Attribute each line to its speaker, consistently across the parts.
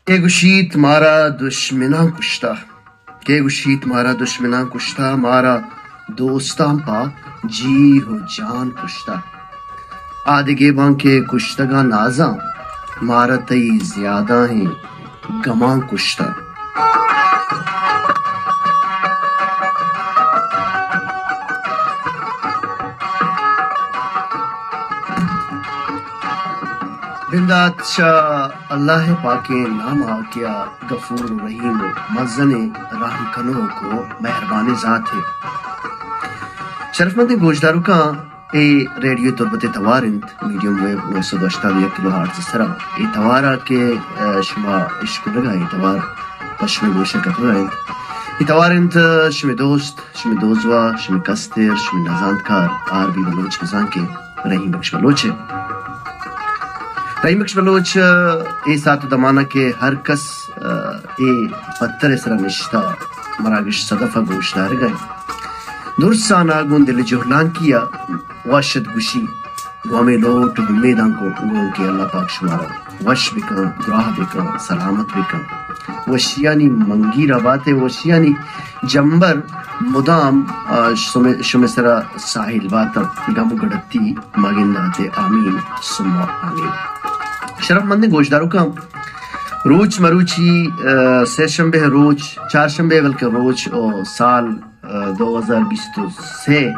Speaker 1: کہ گشیت مارا دشمناں کشتا، کہ گشیت مارا دشمناں کشتا، مارا دوستاں پا جی ہو جان کشتا، آدگے باں کے کشتگاں نازاں، مارا تئی زیادہ ہیں گماں کشتا۔ بندات شاہ اللہ پاک نام آکیا غفور رحیم مزن رحم کنو کو مہربان ذات ہے۔ شرف مند گوشداروں کا اے ریڈیو تربت توارند میڈیم ویو 988 کلو ہارٹز سرا اے توارا کے شما عشق لگا اے توار پشم گوشہ کتو رہے اے توارند شمی دوست شمی دوزوا شمی کستر شمی نزاندکار آر بی بلوچ نزان کے رحیم بخش بلوچ ہے۔ رحیم بخش بلوچ اے ساتھ دمانہ کے ہر کس اے پتر سرا نشتا مراگش صدفہ گوشدار گئے درسان آگون دل جہلان کیا واشد گشی گوامے لوٹ امیدان کو گون کے اللہ پاک شمارا وش بکن گراہ بکن سلامت بکن وشیانی منگی رباتے وشیانی جمبر مدام شمسرا ساحل باتا گم گڑتی مگنداتے آمین سمع آمین۔ شرف مند گوشداروں کا روچ مروچی سہ شنبہ روچ چار شنبہ بلکہ روچ اور سال 2023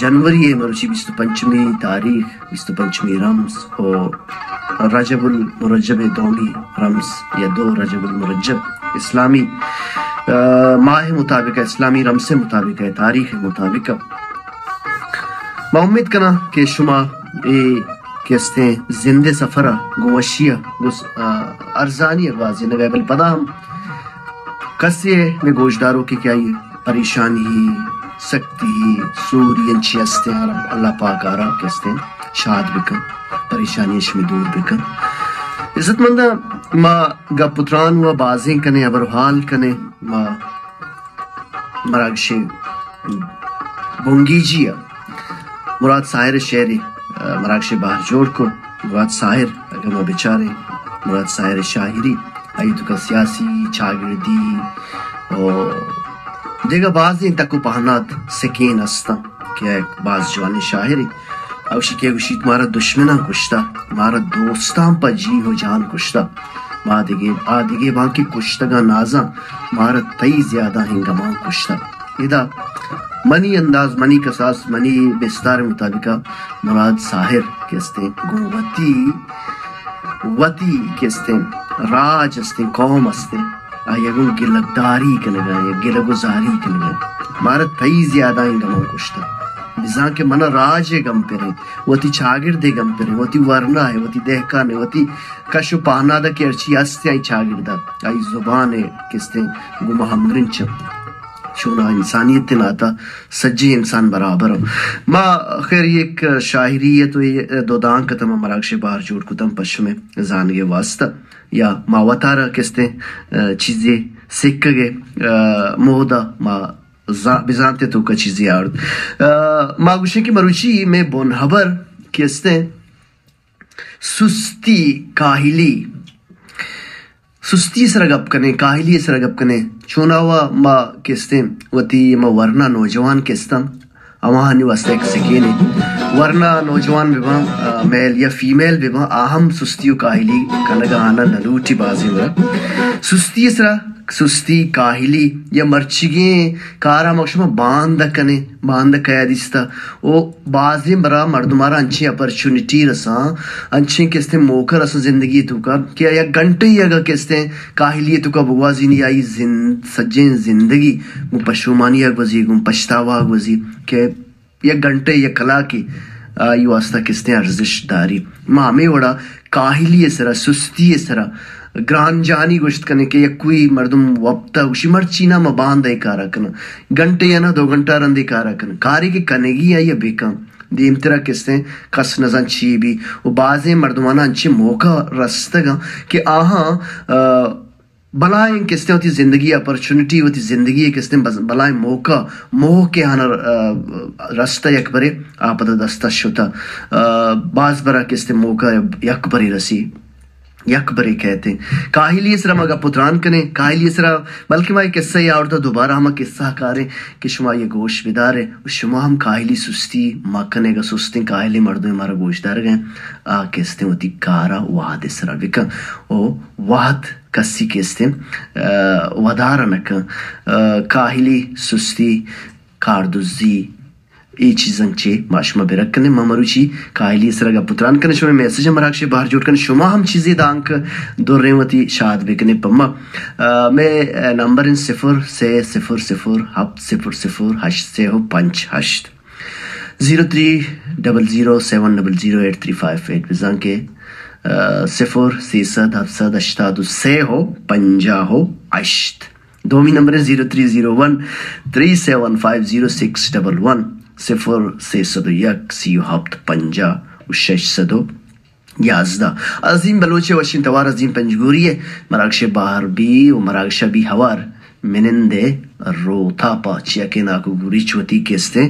Speaker 1: جنوری مروچی 25 تاریخ 25 رمز اور رجب المرجب دومی رمز یا 2 رجب المرجب اسلامی ماہ مطابق اسلامی رمز سے مطابق ہے تاریخ مطابق۔ میں امید کرنا کہ شما کہتے ہیں زندے سفرہ گوشیہ ارزانی اگوازی نگے بل پدا ہم کسی میں گوشداروں کی کیا یہ پریشانی سکتی سوری انچی استے ہیں اللہ پاک آرہ کہتے ہیں شاد بکن پریشانی اشمی دور بکن۔ عزت مندہ ما گا پتران ہوا بازیں کنے ابرحال کنے ما مراگشے بونگی جیا مراد ساہر شہری مراگشے باہر جوڑ کو مراد ساہر اگر ما بچارے مراد ساہر شاہری آئی تو کا سیاسی چاگردی اور دیگا بازیں تکو پہنات سکین استا کیا ایک باز جوانی شاہری اوشی کہ گوشیت مارا دشمناں کشتا مارا دوستاں پا جی ہو جان کشتا آدگے باں کی کشتگاں نازاں مارا تئی زیادہ ہنگماں کشتا۔ ادا منی انداز منی قصاص منی بستار مطابقہ مراد ساحر کہستے ہیں وطی کہستے ہیں راج استے قوم استے آیا گو گلگداری کنگا یا گلگزاری کنگا مارا تئی زیادہ ہنگماں کشتا بزان کے منہ راج گم پرے وطی چاگردے گم پرے وطی ورنہ ہے وطی دہکانے وطی کشو پاہنا دا کہ ارچی ہستے آئی چاگردہ آئی زبانے کستے گو محمرنچ چونا انسانیت ناتا سجی انسان برابر ہو۔ ما خیر ایک شاہری ہے تو یہ دو دان کتم مراگش باہر جوڑ کتم پش میں زانگے واسطہ یا ما وطارہ کستے چیزیں سکھ گے مہدہ ما بزانتے تو کا چیزیں آرد ما گوشے کی مروچی میں بونہبر کستے سستی کاہلی سستی سر گپ کنے کاہلی سر گپ کنے چونا ہوا ما کستے وطی ما ورنہ نوجوان کستم امہانی واسطہ ایک سکینے ورنہ نوجوان ببا میل یا فیمیل ببا آہم سستی و کاہلی کنگا آنا نلوٹی بازی ورہ سستی سر سستی کاہلی یا مرچگیں کارا مکشمہ باندہ کنے باندہ قیادیستا او بازی برا مردمارا انچیں اپرچونٹی رساں انچیں کستے موقع رساں زندگی تو کا کیا یا گھنٹے ہی اگر کستے کاہلی تو کا بگوازی نہیں آئی سجیں زندگی گو پشومانی اگ وزی گو پشتاوا اگ وزی کہ یا گھنٹے یا کلا کی آئی واسطہ کستے ارزش داری مامی وڑا کاہلی سرا سستی سرا گران جانی گوشت کنے کہ یا کوئی مردم وقتا گوشی مرچی نا مباندہ کارا کنا گھنٹے یا نا 2 گھنٹہ رندے کارا کنا کاری کے کنگی یا بیکم دیم ترہ کستے کس نزان چی بھی و بعضیں مردمانا انچے موقع رستگا کہ آہاں بلائیں کستے ہوتی زندگی اپرچونٹی ہوتی زندگی کستے بلائیں موقع موہ کے آنا رستہ یک برے آپا دستا شتا بعض برا کستے موقع یک بری رسی یک بری کہتے کاہلی اسرا مگا پتران کنے کاہلی اسرا بلکہ ما ایک قصہ یا اور دوبارہ ہم قصہ کارے کہ شما یہ گوشت بدارے شما ہم کاہلی سستی ما کنے گا سستی کاہلی مردوں ہمارا گوشت دار گئے کہتے ہوتی کارا وحد اسرا بکا او وحد کسی کہتے ودارنک کاہلی سستی کاردزی ای چیزن چے ماشما برک کنے مامروچی کاہلی سرگا پتران کنے شما میسیج مراکش باہر جوڑ کنے شما ہم چیزی دانک دور ریمتی شاد بکنے پما میں نمبر 03007008058 0300700835 بزان کے 030078058 دومی نمبر 0301375061 0301650 عظیم بلوچ وشین توار عظیم پنجگوری ہے مراکش باہر بھی و مراکش بھی ہوار منندے روتا پا چیا کے ناکو گوری چوتی کیستے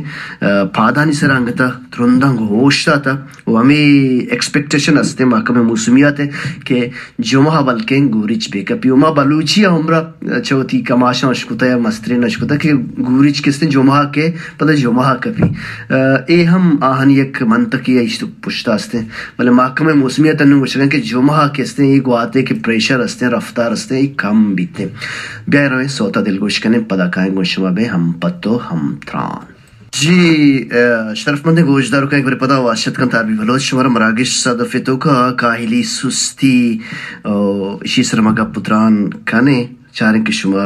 Speaker 1: پادانی سرانگتا ترندنگ ہوشتا تا و ہمیں ایکسپیکٹیشن ہستے محکمہ موسمیات ہے کہ جمعہ بلکہ گوریچ بے کپی وما بلوچی ہمرا چوتی کماشا اشکتا یا مسترین اشکتا کہ گوریچ کیستے جمعہ کے پتہ جمعہ کپی اے ہم آہن یک منطقی ایشتو پشتا ہستے بلے محکمہ موسمیات انہوں گوشتگن کہ جمعہ کیستے یہ گواتے کہ پریشر ہستے رفتار ہستے یہ کم بیتے بیائی روئے سوتا دل گوش کنے پدا کائیں گوشما بے ہم پتو ہم تران جی شرف مند گوشدارو کا ایک بار پدا واشت کن تاربی بلوچ شمارا مراگش صدفتو کا کاہلی سستی اسی سرمگا پتران کنے چارن کہ شما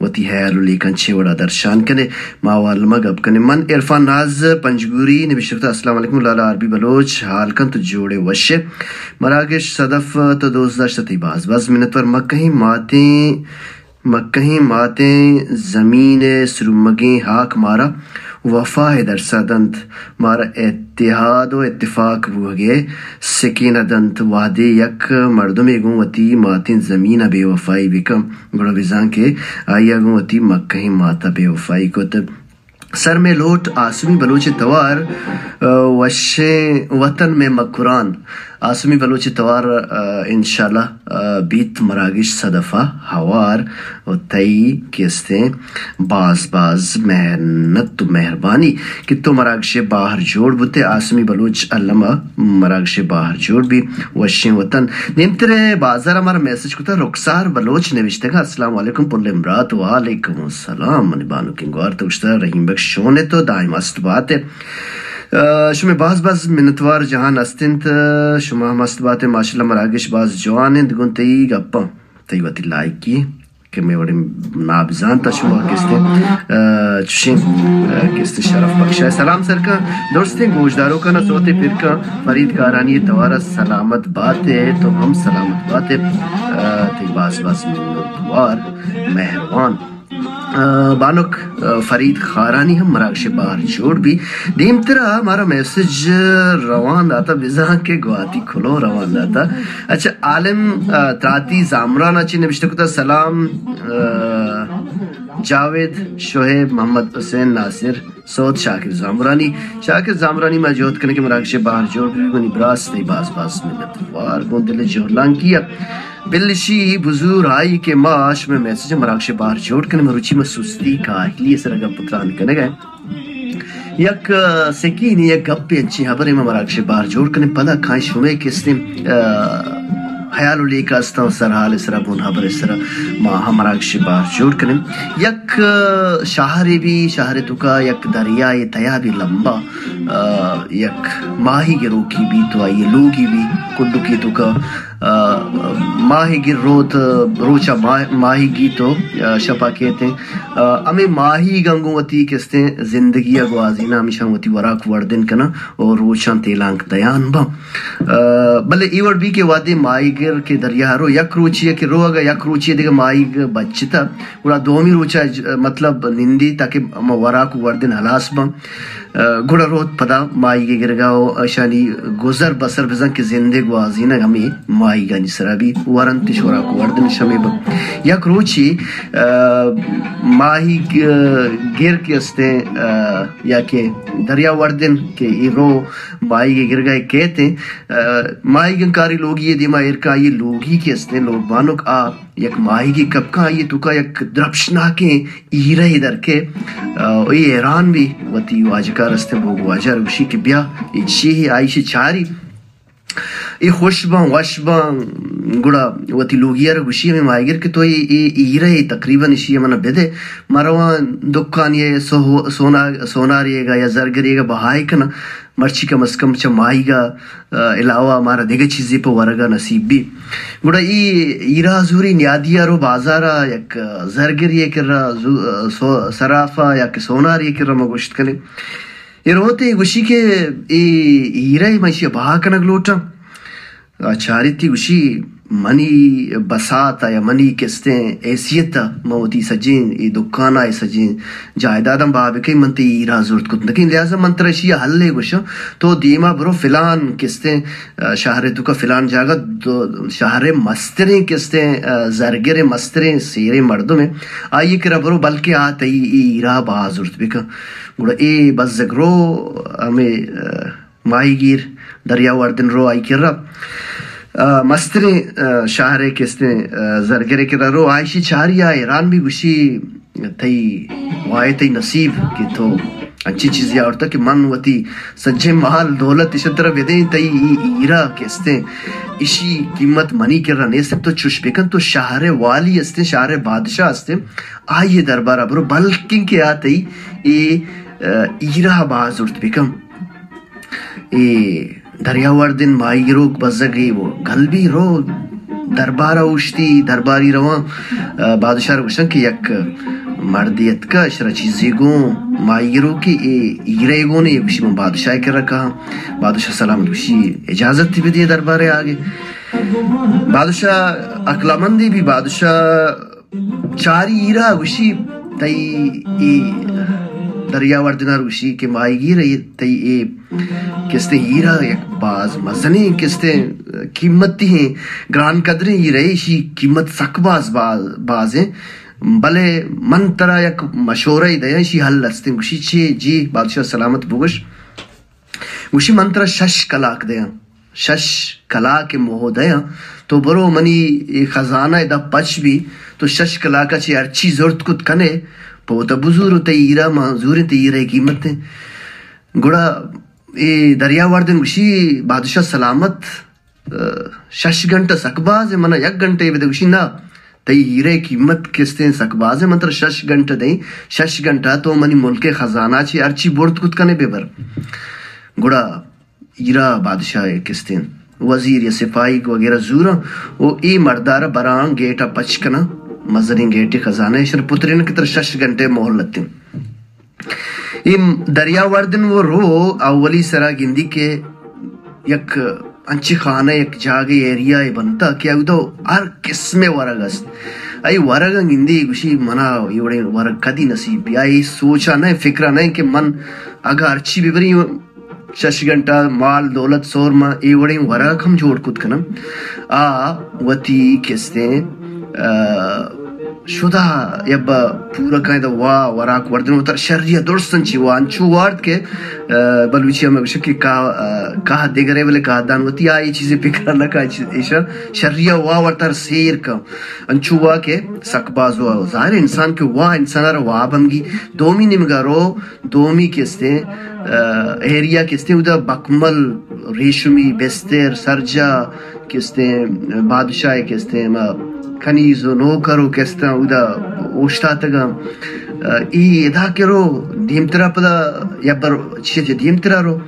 Speaker 1: وتی حیالو لیکن چھے وڑا درشان کنے ماوال مگب کنے من عرفان ناز پنجگوری نبشتتا السلام علیکم لالا عربی بلوچ حال کن تو جوڑے وشے مراگش صدف تو دوزداشتی باز منتور مکہیں ماتیں زمین سرمگیں حاک مارا وفا ہے در صدنت مارا اتحاد و اتفاق بوگے سکینہ دنت وعدے یک مردم گوں وتی ماتیں زمین بے وفائی بکم گڑا بزان کے آیا گوں وتی مکہیں ماتا بے وفائی کو تب سر میں لوٹ آسمی بلوچ توار وطن میں مکران آسمی بلوچ توار انشاءاللہ بیت مراگش صدفہ ہوار و تئی کیستے باز محنت تو مہربانی کہ تو مراگش باہر جوڑ بوتے آسمی بلوچ علمہ مراگش باہر جوڑ بھی وشیں وطن نیمترے بازار ہمارا میسج کتا رخسار بلوچ نوشتے گا السلام علیکم پل امرات وعلیکم السلام منی بانو کنگوار تو گشتا رحیم بخش شونے تو دائم است بات ہے شما باز منتوار جہان استنت شما مست بات ہے ماشاءاللہ مراگش باز جوان ہیں دگون تی گپا تی واتی لائک کی کہ میں وڑی نابزان تا شما چشیں کستے شرف بخشا ہے سلام سر کا دوستیں گوشداروں کا نصوت پھر کا فرید کارانی توارا سلامت بات ہے تو ہم سلامت بات ہے تی باز منتوار مہربان بانک فرید خارانی ہم مراکش باہر جوڑ بھی دیم طرح ہمارا میسج روان داتا بزاں کے گواتی کھلو روان داتا اچھا عالم تراتی زامران اچھی نبشتہ کتا سلام جاوید شعیب محمد حسین ناصر سعود شاکر زامرانی موجود کرنے کے مراکش باہر جوڑ بھی براس تی باز منتوار گون دل جوڑلان کیا بلشی بزور آئی کے معاش میں میسج مراکش باہر جوڑ کرنے مروچی میں سستی کاہلی سرگا پتران کرنے گئے یک سکینی یک گپی انچی حبر میں مراکش باہر جوڑ کرنے پدا کھائیں شمیں کس نے حیالو لے کا استا سرحال اسرا بون حبر اسرا ماہ مراکش باہر جوڑ کرنے یک شہری بھی شہر تو کا یک دریائی تیا بھی لمبا یک ماہی گرو کی بھی تو آئیے لوگی بھی کڈو کی تو کا ماہی گر روچا ماہی گی تو شپا کہتے ہیں ہمیں ماہی گنگوتی کستے زندگی اگوازینا ہمیشہ ہوتی وراک وردن کنا اور روچان تیلانک دیان با بلے ایوڑ بھی کے وادے ماہی گر کے دریا رو یک روچی ہے کہ رو اگا یک روچی ہے دیکھا ماہی گر بچتا گوڑا دومی روچا مطلب نندی تاکہ وراک وردن حلاس با گوڑا روت پدا ماہی کے گرگاو اشانی گزر بسر بزن کے زندگ وازینا ہمیں ماہی گانی سرا بھی ورنتی شورا کو وردن شمیب یک روچی ماہی گیر کے استے یا کہ دریا وردن کے ای رو ماہی کے گر گئے کہتے ماہی گنکاری لوگی یہ دیما ارکا یہ لوگی کے استے لوگ بانک آ یک ماہی کی کب کا یہ تو کا یک درپشنا کے ایرہ ادھر کے یہ ایران بھی وطی واجکار استے بوگ واجہ روشی کے بیا یہ چیہی آئیشی چاری یہ خوشبان وشبان گڑا وتی لوگیار گوشی میں مائگر کہ تو یہ ایرہ تقریباً اسی منا بدے مروان دکان یہ سونا رہے گا یا زرگرے گا بہائی کنا مرچی کم از کم چا مائی گا علاوہ ہمارا دیگه چیزی پا ورگا نصیب بھی گوڑا ایرہ زوری نیادیا رو بازارا یک زرگری یہ کر رہا صرافا یا کہ سونا رہے کر رہا مگوشت کنے یہ روتے گوشی کے ایرہ ماشی بہا کنگ لوٹا چاری تھی گوشی منی بساتا یا منی کستیں ایسیتا موتی سجین ای دکانا ای سجین جائیدادم بابی کئی منتی ایرہ زورت کتن لیکن لہذا منتر اشیاء حل لے گوشا تو دیما برو فلان کستیں شہر تو کا فلان جاگا شہر مستریں کستیں زرگر مستریں سیرے مردوں میں آئیے کرا برو بلکہ آتا ایرہ بہا زورت بکا گوڑا اے بس زگرو ہمیں ماہی گیر دریا وردن رو آئی کر رہا مستریں شہرے کستے زرگرے کر رہا رو آئیشی چاری آئے ایران بھی گوشی تئی وائے تئی نصیب کی تو اچھی چیزیں آورتا کہ من وطی سجے محال دولت اسی طرح بیدیں تئی ایرہ کستے اسی قیمت منی کر رہا نہیں سب تو چوش بکن تو شہر والی استے شہر بادشاہ استے آئیے دربارہ برو بلکن کے آتے ایرہ باز ارت بکم دریا وردن مائی رو بزگی وہ گل بھی رو دربارہ اوشتی درباری رواں بادشاہ روشن کہ یک مردیت کا اشرا چیزی گوں مائی رو کی ایرے گوں نے کشی من بادشاہ کر رکھا بادشاہ سلامت کشی اجازت تھی بھی دیئے دربارے آگے بادشاہ اقلامندی بھی بادشاہ چاری ایرہ گوشی تئی دریا وردنا روشی کے مائی گی رہی تئی کستے ہیرہ یک باز مزنی کستے قیمتی ہیں گران قدریں ہی رہی شی قیمت سک باز ہیں بلے من ترہ یک مشورہ ہی دیا شی حل لستے گوشی چھے جی بادشاہ سلامت بگوش گوشی من ترہ شش کلاک دیا شش کلاک موہ دیا تو برو منی خزانہ دا پچ بھی تو شش کلاکا چھے ارچی زورت کت کنے پوتا بزرگ تی ایرہ منظور تی ایرہ قیمت ہیں گوڑا دریا وردن گوشی بادشاہ سلامت شش گھنٹہ سکباز ہے منا یک گھنٹے بدے گوشی نا تی ایرہ قیمت کستے سکباز ہے منتر شش گھنٹہ دیں شش گھنٹہ تو منی ملک خزانہ چھے ارچی بورت کت کنے بے بر گوڑا ایرہ بادشاہ کستے وزیر یا سپاہی وغیرہ زورا وہ مردارہ بران گیٹا پچکنا مزرین گیٹی خزانہ شر پترین کی طرح شش گھنٹے مہر لگتے دریا وردن وہ رو اولی سرا گندی کے یک انچی خانہ یک جاگی ایریا بنتا کیا تو ہر قسم ورگ است ای ورگ گندی گوشی منا یہ ورگ کدی نصیب بھی آئی سوچا نہیں فکرہ نہیں کہ من اگر ارچی بھی بری شش گھنٹہ مال دولت سور ما ای وڑی ورگ ہم جوڑ کت کنم وطی کستے شدہ یبا پورا کہیں دا وراک وردن وطر شریع درستن چی وان چو وارد کے بلوچی ہمیں بشکی کہا دیگرے والے کہا دانوتی آئی چیزیں پکر لکا ایشا شریع وردر سیر کا انچو وا کے سکباز ظاہر انسان کے انسان را بمگی دومی نمگا رو دومی کستے ایریا کستے دا بکمل ریشمی بستر سرجا کستے بادشاہ کستے کنیز و نوکرو کستا اودا اوشتا تگا ادا کرو دیمترا پدا یبر چیز دیمترا رو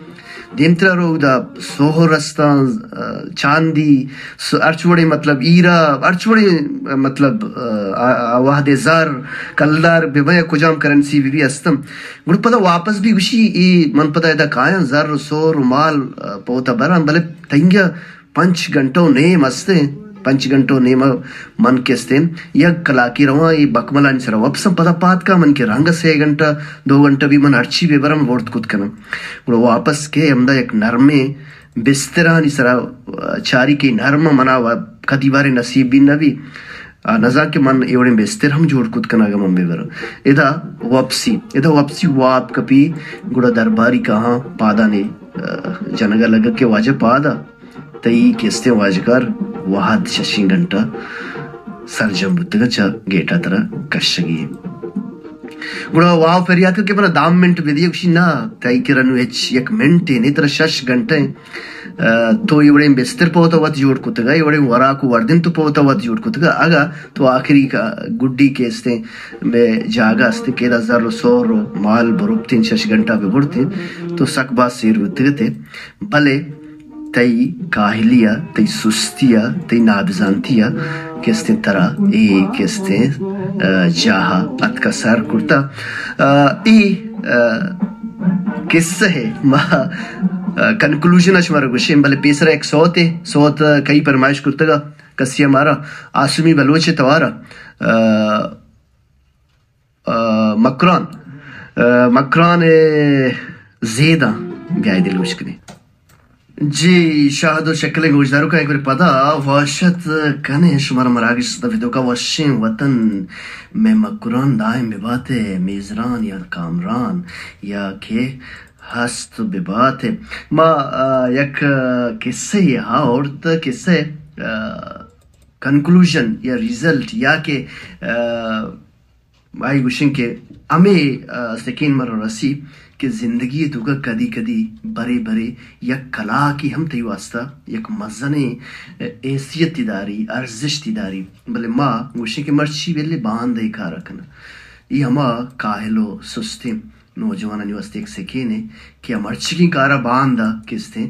Speaker 1: اودا سوہ رستان چاندی ارچوڑی مطلب ایرا ارچوڑی مطلب واحد زار کلدار بیبایا کجام کرنسی بھی استم گوڑ پدا واپس بھی گوشی من پدا ادا کایا زر سور مال پوتا بران بلے تنگیا 5 گھنٹوں نیم استے 5 گھنٹوں نیم من کستے یک کلاکی رواں یہ بکملانی سر وپسم پدا پات کا من کے رنگ سے 1 گھنٹہ 2 گھنٹہ بھی من ارچی بے برم وورد کت کنم واپس کے امدہ یک نرمے بسترانی سرا چاری کے نرم منا کدی بارے نصیب بھی نبی نزا کے من ایوڑے بستر ہم جوڑ کت کنا گا ممبے برا ادا وپسی واب کپی گڑا درباری کہاں پادا نے جنگا لگا کے واجہ پادا تئی کستے واجکار وحد ششین گھنٹا سرجم بتگا چا گیٹا ترا کشگی گڑا واو فریاد کے بنا دام منٹ بدیا کشی نا تائی کرنو ایچ یک منٹ نہیں ترا شش گھنٹے تو ایوڑے بستر پوتا وات جوڑ کتگا ایوڑے وراکو وردن تو پوتا وات جوڑ کتگا اگا تو آخری کا گڈی کے استے میں جاگا استے کیدا زر سور مال بروبتین شش گھنٹا پہ بڑھتے تو سک بات سیر بتگتے بلے تئی کاہلیا تئی سستیا تئی نابزانتیا کستے ترا ای کستے جاہا ات کا سر کرتا ای قصہ ہے ما کنکلوژن اش مارا گوشیم بلے پیسرا ایک صوت کئی پرمائش کرتا گا کسی ہمارا آسمی بلوچ توارا مکران زیدہ بیائی دل گوشکنے جی شاہد و شکل گوشدارو کا ایک بار پدا واشت کنے شمار مراگش دفیدو کا واشین وطن میں مکران دائم ببات ہے میزران یا کامران یا کہ ہست ببات ہے ما یک قصے یا عورت قصے کنکلوژن یا ریزلٹ یا کہ آئی گوشن کے ہمیں سکین مر رسی کہ زندگی تو کا کدی کدی برے برے یک کلا کی ہم تی واسطہ یک مزنے ایسیت داری ارزش داری بلے ماں گوشن کے مرچی بیلے باندھ ہی کھا رکھنا یہ ہما کاہلو سستے نوجوانانی واسطے ایک سکینے کہ مرچی کی کارا باندھا کستے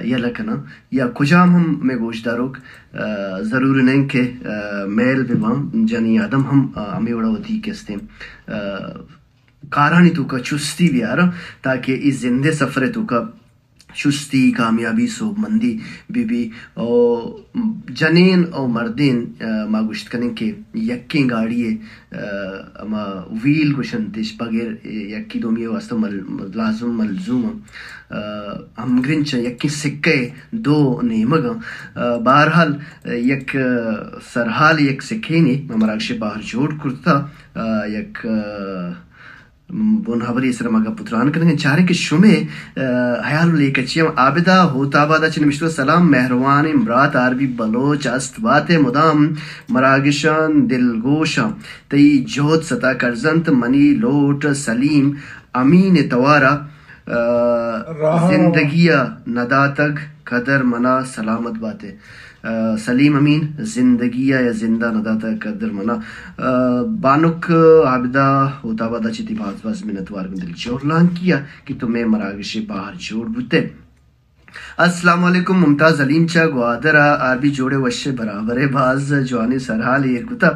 Speaker 1: یا لکنا یا کجام ہم میں گوشداروک ضروری نہیں کہ میل ببام جنی آدم ہم ہمیں اڑا ہوتی کستے کارانی تو کا چستی بھی آرہا تاکہ اس زندے سفرے تو کا چستی کامیابی سوب مندی بی او جنین او مردین ما گوشت کنن کہ یکی گاڑی ما ویل گوشن تیش بغیر یکی دومی واسطہ لازم ملزوم ہم گرنچ یکی سکے دو نیمگا بہرحال یک سرحال یک سکینی مراکش باہر جوڑ کرتا یک بون حبری اسرا مگا پتران کرنے چاہرے کہ شمے حیال لے کچیم عابدہ ہوتا بادا چنی مشتو سلام مہروان امرات عربی بلوچ است بات مدام مراگشان دلگوشا تی جہد ستا کرزنت منی لوٹ سلیم امین توارا زندگیہ نداتگ قدر منا سلامت باتے سلیم امین زندگیہ یا زندہ نداتا قدر منا بانک عابدہ ہوتا بادا چیتی باز منتوار گندل جورلان کیا کہ تمہیں مراگش باہر جوڑ بوتے السلام علیکم ممتاز علیم چا گوادرہ عربی جوڑے وشے برابر باز جوانی سرحال یہ کتا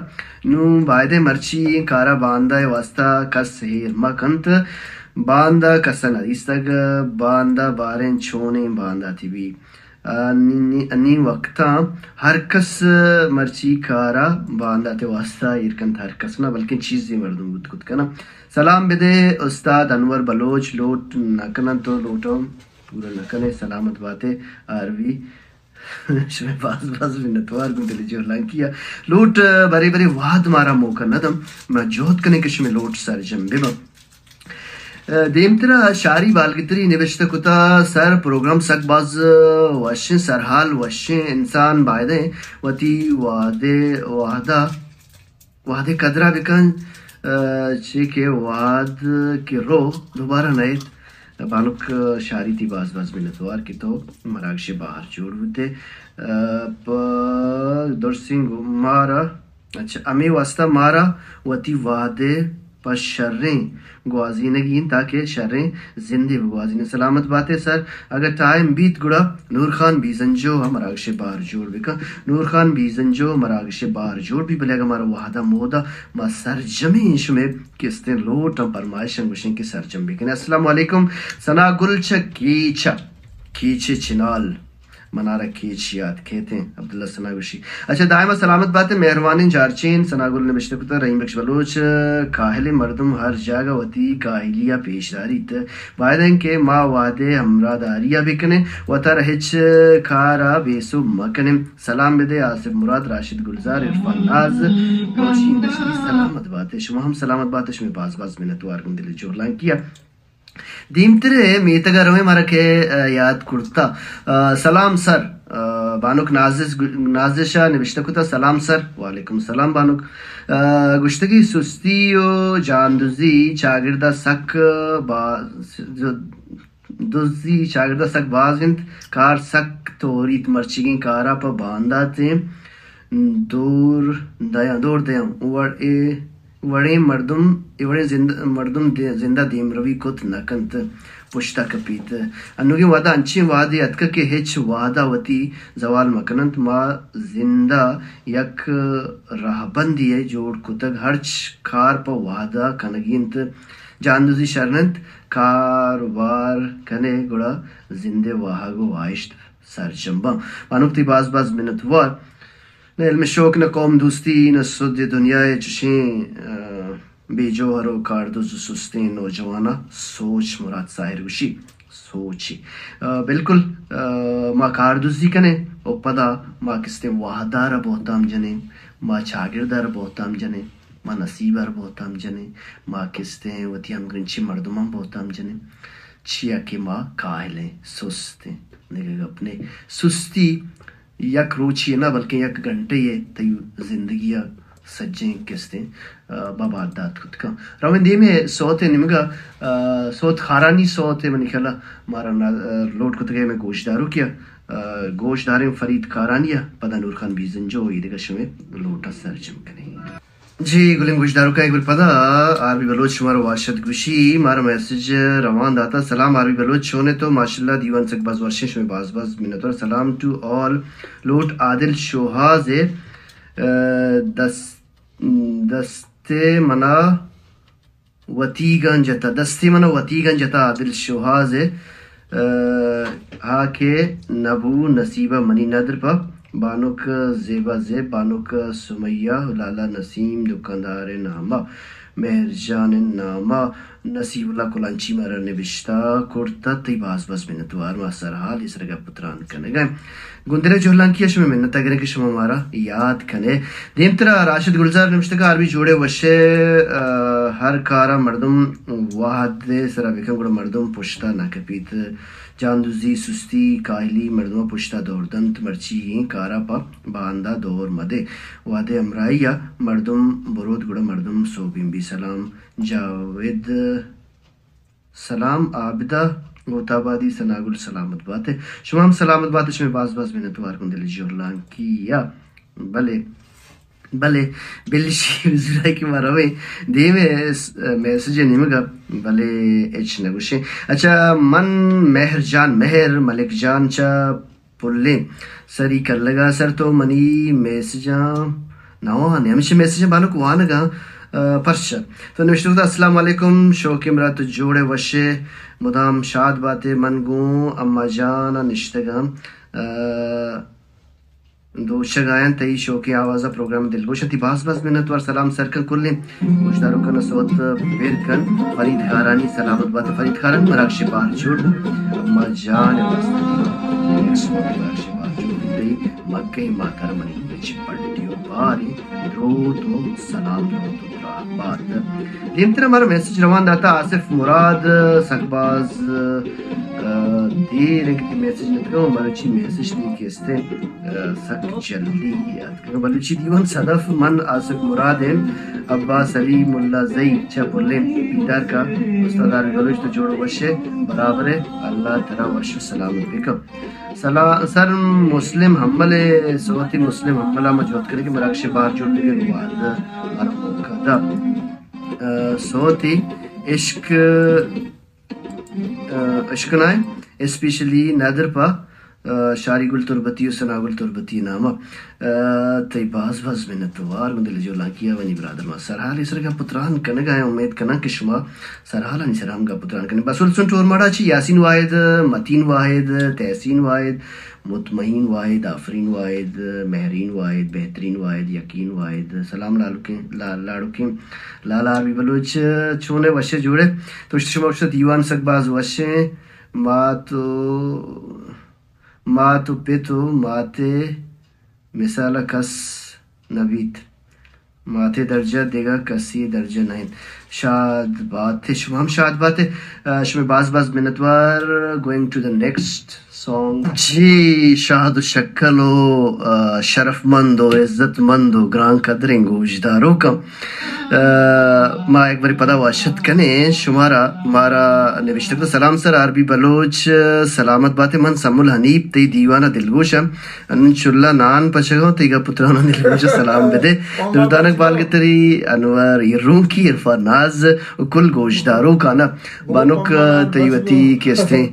Speaker 1: نو بائدے مرچی کارا باندہ واسطہ کس ہیر مکنت باندہ کسن حدیثتگ باندہ بارین چھونے باندہ تھی بھی انی وقتا ہر کس مرچی کارا باندھا تے واسطہ ارکن ہر کس نہ بلکہ چیزیں مردوں بود کت کنا سلام بدے استاد انور بلوچ لوٹ نکنا تو لوٹوں پورا نکنے سلامت باتیں عربی شمیں باز منتوار کو دلی جو لائن کیا لوٹ بری بری واد مارا موقع ندم میں جوہد کنے کہ شمیں لوٹ سر جنبے با دیمترا شاری بالگتری نوشتہ کتا سر پروگرام سک باز وشن سرحال وشن انسان بائدے وتی وعدے قدرہ بکن چی کہ وعد کی رو دوبارہ نیت بانک شاری تھی باز منتوار کی تو مراکش باہر جوڑ ہوتے درسنگ مارا اچھا امی واسطہ مارا وتی وعدے پس شریں گوازینگین تاکہ شریں زندے بگوازین سلامت باتیں سر اگر ٹائم بیت گڑا نور خان بیزنجو مراگش بار جوڑ بکا نور خان بیزنجو مراگش بار جوڑ بھی بلے گا مارا وحدہ مودا ما سر جمعی شمیں کستے لوٹ ہم پرمائشن گوشن کے سر جمع بکنے السلام علیکم سنا گلچ کیچے چنال منارہ کیچ یاد کہتے ہیں عبداللہ سناگوشی. اچھا دائمہ سلامت بات ہے مہربانی جارچین سناگل نے بشتے کتا رحیم بخش بلوچ کاہل مردم ہر جاگہ وتی کاہلیہ پیشداری وعدیں کہ ما وعدے ہمراداریہ بکنے وطر ہچ کھارا بیسو مکنے. سلام بدے آصف مراد راشد گلزار عرفان ناز روشین بشتی سلامت بات ہے شما ہم سلامت بات ہے شما باز منتوار کن دل جورلان کیا دیمترے میتگا روے مارا کے یاد کرتا. سلام سر بانک نازشہ نوشتہ کتا سلام سر وعلیکم السلام بانک. گشتگی سستی و جاندزی چاگردہ سک دوزی چاگردہ سک بازند کار سک توریت مرچگین کارا پا بانداتے دور دیاں وڑے مردم زندہ دیم روی کت نکنت پشتا کپیت انوگی وعدہ انچی وعدی اتکا کے ہچ وعدہ وتی زوال مکننت ما زندہ یک راہ بندی ہے جوڑ کتگ ہرچ کار پا وعدہ کنگینت جاندوزی شرنت کاروبار کنے گڑا زندے واہگو وائشت سرچمبا پانوکتی باز منت وار نہ علم شوق نہ قوم دوستی نہ سد دنیا چشیں بے جوہر و کاردوز سستیں نوجوانہ سوچ مراد ظاہر گوشی سوچی بالکل ما کاردوزی کنے او پدا ما کستے وحدار بہتام جنے ما چاگردار بہتام جنے ما نصیبار بہتام جنے ما کستے وتی ہم گرنچی مردمان بہتام جنے چیا کہ ما کاہلیں سستیں نگہ اپنے سستی یک روچی نہ بلکہ یک گھنٹے یہ تیو زندگیہ سجیں کستے بابات دات خود کا روین دی میں سوتے نمگا سوت خارانی سوتے منی خیالہ مارا لوٹ کت گئے میں گوشدارو کیا گوشداریں فرید کارانیہ پدا نور خان بیزن جو یہ دیگا شمیں لوٹا سرجم کریں. جی گلیم گوشدارو کا ایک بل پدا عربی بلوچ شمارا واشد گوشی مارا میسج روان داتا سلام عربی بلوچ شونے تو ماشاءاللہ دیوان سک باز ورشن شمیں باز منتور سلام ٹو آل لوٹ عادل شوہاز دستے منا وتی گن جتا عادل شوہاز ہا کے نبو نصیبہ منی ندر پا بانوک زیبا زیب بانوک سمیہ لالا نسیم دکاندار نامہ مہر جان نامہ نصیب اللہ کلانچی مرا نبشتہ کرتا تی باز منتوار ما سرحال اس رگا پتران کنے گئے گندرے جوہلان کیا شما منتا گرے کہ شما مارا یاد کنے. دیم طرح راشد گلزار نمشتہ کا عربی جوڑے وشے ہر کارا مردم واحد دے سرا بکم گڑا مردم پشتا نہ کپیت جاندوزی سستی کاہلی مردم پشتا دور دنت مرچی ہی کارا پا باندہ دور مدے وادے امرائیہ مردم برود گڑا مردم سوبیم بھی. سلام جاوید سلام عابدہ غوتابادی سناگل سلامت بات ہے شما ہم سلامت بات ہے شما باز منتوار کن دل جورلان کیا بلے بلشی وزرائی کی ماروے دی میں میسج نیمگا بلے ایچ نگوشیں. اچھا من مہر ملک جان چا پلے سری کر لگا سر تو منی میسجاں نوانے ہمیشہ میسجاں بانو کو آنگا پرچہ تو نوشتہ ہوتا السلام علیکم شوق امرات جوڑے وشے مدام شاد باتیں من گوں اما جانا نشتگاں دو شگائن تئی شوقی آوازہ پروگرام دل گوشن تی باز منتوار سلام سرکن کلیں گوشدارو کن صوت پیر کن فرید خارانی سلامت بات فرید خارانی مراکش بار جوڑ اما جان واسطی ایک سوکی مراکش بار جوڑ دی مکہ ماتر منی بچ پڑھتیو باری درود و سلام درود و بات. دیمتر ہمارا میسج روان داتا آصف مراد سکباز دیر ایک میسج نتگا بلوچی میسج دی کہستے سک جلدی یاد کریں بلوچی دیوان صدف من آصف مراد ہیں عباس علی ملا زئی چا پلیں پیدار کا استادار بلوچ تو جوڑو وشے برابر ہے اللہ ترہ وشو سلامت بکم. سر مسلم حمل صوتی مسلم حملہ مجھوت کرے کہ مراکش بار جوڑ دیگے نواد مرمو کدا صوتی عشق نائے اسپیشلی نادر پا شاری گل تربتی و سنا گل تربتی نامہ تی باز منتوار گندل جو لاکیا ونی برادر ما سرحال اسر کا پتران کنگ آئے امید کنا کہ شما سرحال انی سرام کا پتران کنے بسول سن ٹور مڑا چی یاسین واحد متین واحد تحسین واحد مطمئن واحد آفرین واحد مہرین واحد بہترین واحد یقین واحد سلام لاڑوکیم لالا عربی بلوچ چونے وشے جوڑے تو شما وشت دیوان سک باز وشے ما تو پیتو ماتے مثال کس نبیت ماتے درجہ دیگا کسی درجہ نہیں شاد بات ہے شما ہم شاد بات ہے شما باز منتوار going to the next song جی شاد و شکل و شرف مند و عزت مند و گران قدریں گوشداروں کا ما ایک باری پدا واشت کنے شمارا مارا نوشتک تو سلام سر عربی بلوچ سلامت بات من سم الحنیب تی دیوانا دلگوشا انشاللہ نان پچگاں تیگا پترانا دلگوشا سلام بدے دردانک بالگتری انوار یرون کی عرفان ناز کل گوشداروں کا نا بانوک تیوتی کیستے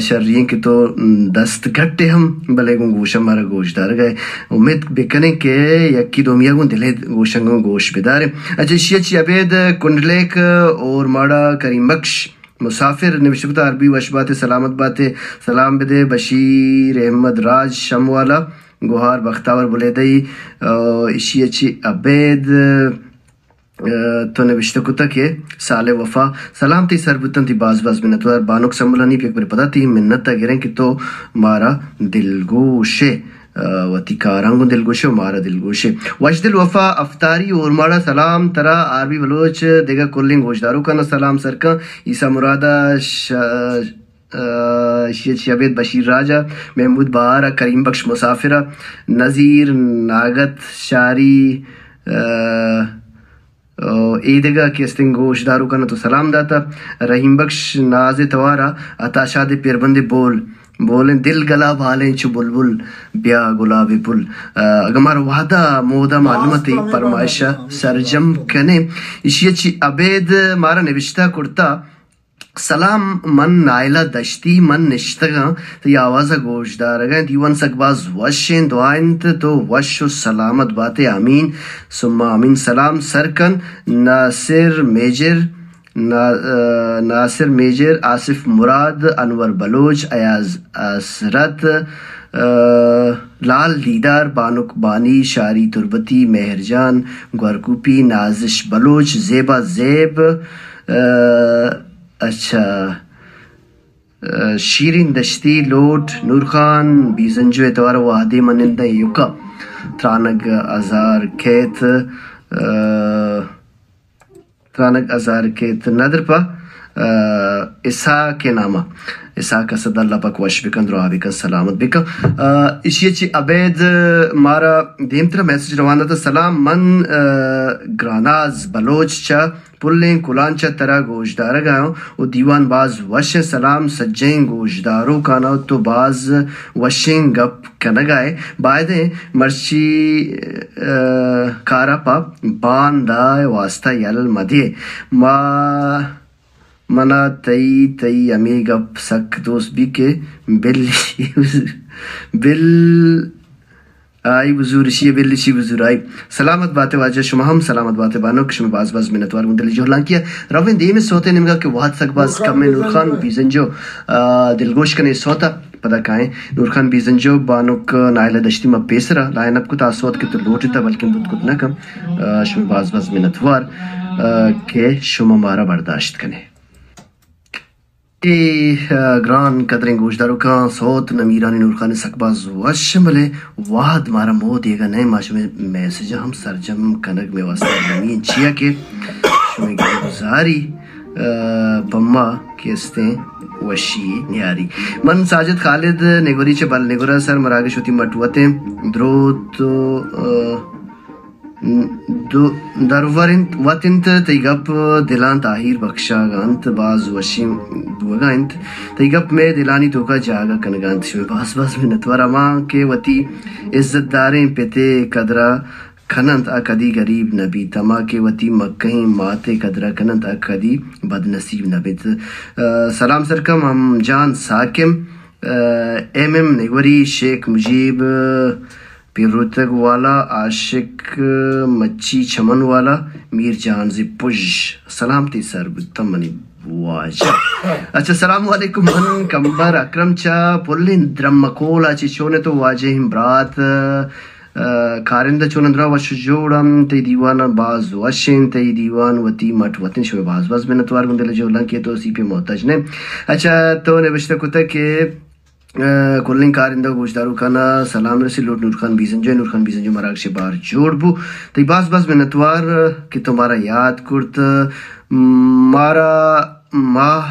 Speaker 1: شرین کی تو دست گھٹے ہم بلے گوں گوشا مارا گوشدار گئے امید بکنے کے یکی دومیا گوں دلے گوشنگوں گوش بدارے اچھا شیچ عبید کنڈلیک اور ماڑا کریم بخش مسافر نوشتہ عربی وش بات سلامت بات سلام بدے بشیر احمد راج شموالا گوہار بختاور بلیدئی شیچ عبید تو نوشتہ کتا کے سال وفا سلام تی سربتن تی باز منتوار بانوک سمولانی پی ایک بر پتا تی منت تا گریں کہ تو مارا دلگوشے وتی کارانگو دلگوشے و مارا دلگوشے وجد الوفا افطاری اور مارا سلام ترا عربی بلوچ دیگا کلنگ گوشدارو کا نا سلام سرکا عیسیٰ مرادہ شیچ عبید بشیر راجہ محمود بہارا کریم بخش مسافرہ نظیر ناگت شاری ایدگا کیستنگ گوشدارو کا نا تو سلام داتا رحیم بخش ناز توارا عطا شاد پیربند بولیں دل گلا بالیں چو بلبل بیا گلاب پل اگمار وعدہ مودا معلومتی پرمائشہ سرجم کنے اشیچ عبید مارا نوشتہ کرتا سلام من نائلہ دشتی من نشتگاں تو یہ آوازہ گوشدار گئے دیوان سکباز وشین دعائن تو وش و سلامت باتیں آمین ثم آمین سلام سرکن ناصر میجر آصف مراد انور بلوچ ایاز اسرت لال دیدار بانک بانی شاری تربتی مہرجان گورکوپی نازش بلوچ زیبا زیب اچھا شیرین دشتی لوٹ نور خان بیزنجو اتوار وحدی منندہ یوکا ترانگ ازار کیت ندر پا اسا کے نامہ اسا کا صد اللہ پاک وش بکن دعا بکن سلامت بکن اسی چی عبید مارا دیمترا میسج روانہ تا سلام من گراناز بلوچ چا پلیں کلانچا ترا گوشدارہ گاؤں و دیوان باز وش سلام سجیں گوشداروں کانا تو باز وشیں گپ کنگائے بائدیں مرچی کارا پا باندائے واسطہ یل مدیے منا تی امی گپ سک دوست بھی کے بل آئی بزور شی بل شی بزور آئی سلامت باتیں واجہ شما ہم سلامت باتیں بانو شما باز منتوار مندلی جوہلان کیا روین دیم سوتے نمگا کہ وحد سک باز کم میں نور خان بیزنجو دلگوش کنے سوتا پدا کائیں نور خان بیزنجو بانوک نائلہ دشتی ما پیسرا لائن اپ کو تاسوت کے تو لوٹی تا بلکن بود کت نکم شما باز منتوار کہ شما مارا برداشت کنے گران قدریں گوشداروں کا صوت نمیرانی نور خان سکباز وش ملے واحد مارا مو دے گا نئے ماشو میں میسیج ہم سرجم کنگ میں واسطہ نمین چیا کے شمی گزاری بما کیستیں وشی نیاری من ساجد خالد نگوری چے بل نگورا سر مراگش ہوتی مٹوتیں دروت درورنت واتنت تیگپ دلان تاہیر بخشا گانت باز وشیم دوگانت تیگپ میں دلانی توکا جاگا کنگانت شوی باز میں نتورا ماں کے وطی عزت داریں پیتے قدرہ کننت اکدی غریب نبی تما کے وطی مکہیں ماتے قدرہ کننت اکدی بد نصیب نبی سلام سرکم ہم جان ساکم ایم نگوری، شیخ مجیب پیروتگ والا، عاشق مچی چمن والا، میر جان زی پج سلامتی سر بتم منی واجہ. اچھا السلام علیکم من کمبر اکرم چا پلین درمکولا چی چونے تو واجہ ہم برات کارندہ چونندرا وش جوڑم تی دیوان باز وشن تی دیوان وتی مٹ وطن شو باز میں نتوار گندل جو لنگ کے تو سی پہ محتاج نے. اچھا تو نوشتہ کتا کہ کلنگ کارندہ گوشدارو کانا سلام رسی لوٹ نور خان بیزن جو مراکش بار جوڑ بو تی باز میں نتوار کہ تمہارا یاد کرت مارا ماہ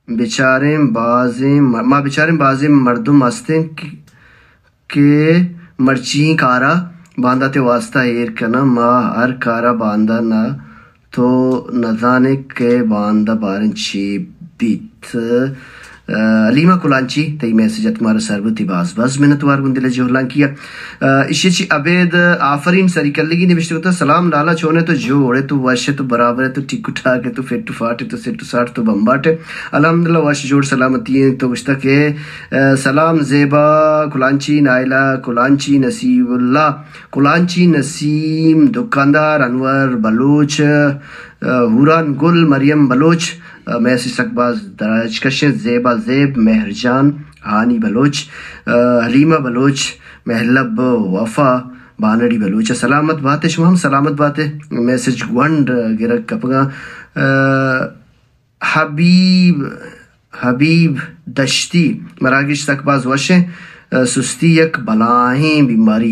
Speaker 1: بیچاریں بازیں مردم ہستیں کہ مرچیں کارا باندھا تے واسطہ ایر کنا ماہ ہر کارا باندھا نہ تو نزانے کے باندھا بارن چی بیت. علیمہ کلانچی تی میسیج تمہارا سربتی باز میں نتوار گندل جوہلان کیا. اشی چی عبید آفرین سری کلگی نوشتے ہوتا سلام لالا چونے تو جوڑے تو وش تو برابر ہے تو ٹک ٹھاک ہے تو فٹ تو فاٹ ہے تو سٹ تو ساٹھ تو بمباٹ ہے الحمدللہ وش جوڑ سلامتی ہے. تو گشتہ کہ سلام زیبا کلانچی، نائلہ کلانچی، نصیب اللہ کلانچی، نسیم دکاندار، انور بلوچ، ہوران گل، مریم بلوچ، میسی سکباز دراج کشن، زیبا زیب، مہرجان، ہانی بلوچ، حلیمہ بلوچ، محلب وفا بانڑی بلوچ. سلامت بات ہے شما ہم سلامت بات ہے. میسج گونڈ گرک کپگا حبیب دشتی مراکش سکباز وشیں سستی یک بلائیں بیماری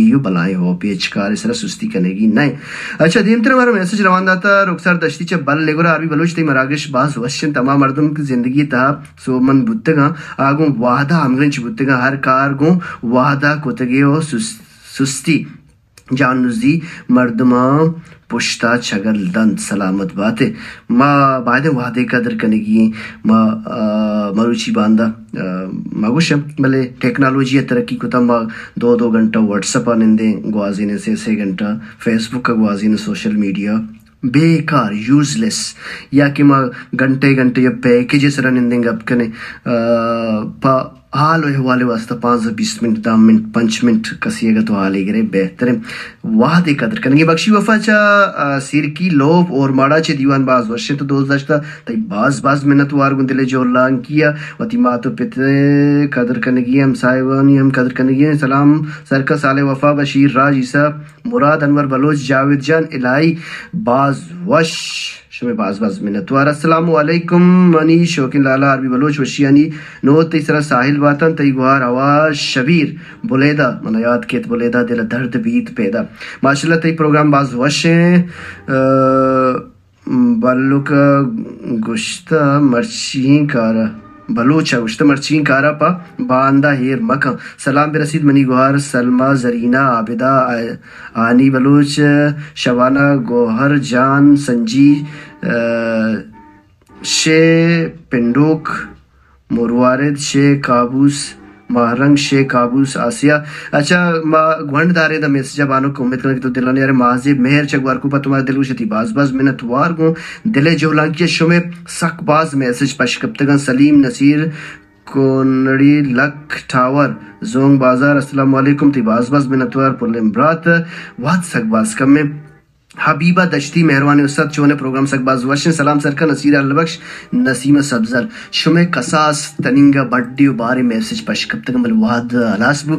Speaker 1: یو بلائیں ہو پیچ کار اس طرح سستی کرنے گی نہیں. اچھا دیم تر ہمارا میسج روان داتا رخسار دشتی چا بل لگورا عربی بلوچ تی مراکش باز وشن تمام مردم کی زندگی تا سومن بودتگا آگوں وحدہ ہمگرنچ بودتگا ہر کار گوں وحدہ کتگی ہو سستی جان نزی مردمہ پشتا چگل دند سلامت بات ہے. ما بعد وعدے قدر کنگی ما مروچی باندھا ما گوشم بلے ٹیکنالوجی ترقی کتا ما 2 گھنٹہ واٹس اپ آنندے گوازینے سے 6 گھنٹہ فیس بک کا گوازینے سوشل میڈیا بیکار یوزلیس یا کہ ما گھنٹے یا پیکیجز رنندیں گب کنے پا حال و حوالے واسطہ 5-20 منٹ 10 منٹ 5 منٹ کسی گا تو حالی گرے بہتر وعدے قدر کرنگی. بخشی وفا چا سیرکی لوب اور ماڑا چے دیوان باز وشن تو دوست داشتا تی باز منت وار گندلے جو لان کیا وطی ماتو پتے قدر کرنگی ہم سائیوانی ہم قدر کرنگی. سلام سرکا سال وفا بشیر راج عیسیٰ مراد انور بلوچ جاوید جان الہی باز وش شمی باز منتوار. السلام علیکم منی شوکن لالا عربی بلوچ وشیانی نوت تی سرا ساحل باتن تی گوار آواز شبیر بلیدہ من یاد کیت بلیدہ دل درد بیت پیدا ماشاءاللہ تی پروگرام باز وشیں بلو کا گشتہ مرچین کارا بلوچا گشتہ مرچین کارا پا باندہ ہیر مکہ. سلام برسید منی گوہر سلمہ زرینہ عابدہ آنی بلوچ شوانہ گوہر جان سنجی شے پنڈوک مروارد شے کابوس مہرنگ شے کابوس آسیہ. اچھا ما گونڈ دارے دا میسجہ بانو کو امید کرنے کی تو دلانے یار مہذب مہر چگوار کو پا تمہارا دل گوشتی باز منت وار گوں دلے جو لانکیہ شمیں سک باز میسج پشکپتگان. سلیم نصیر کونڑی لک ٹھاور زونگ بازار السلام علیکم تی باز منتوار پرلیم برات وات سک باز کم میں. حبیبہ دشتی مہروانی استاد چونے پروگرام سک باز وشن سلام سرکا نصیر البخش نسیم سبزر شمیں قصاص تنینگا بڑی و بارے میسج پشکپتگان بل واد الاسبو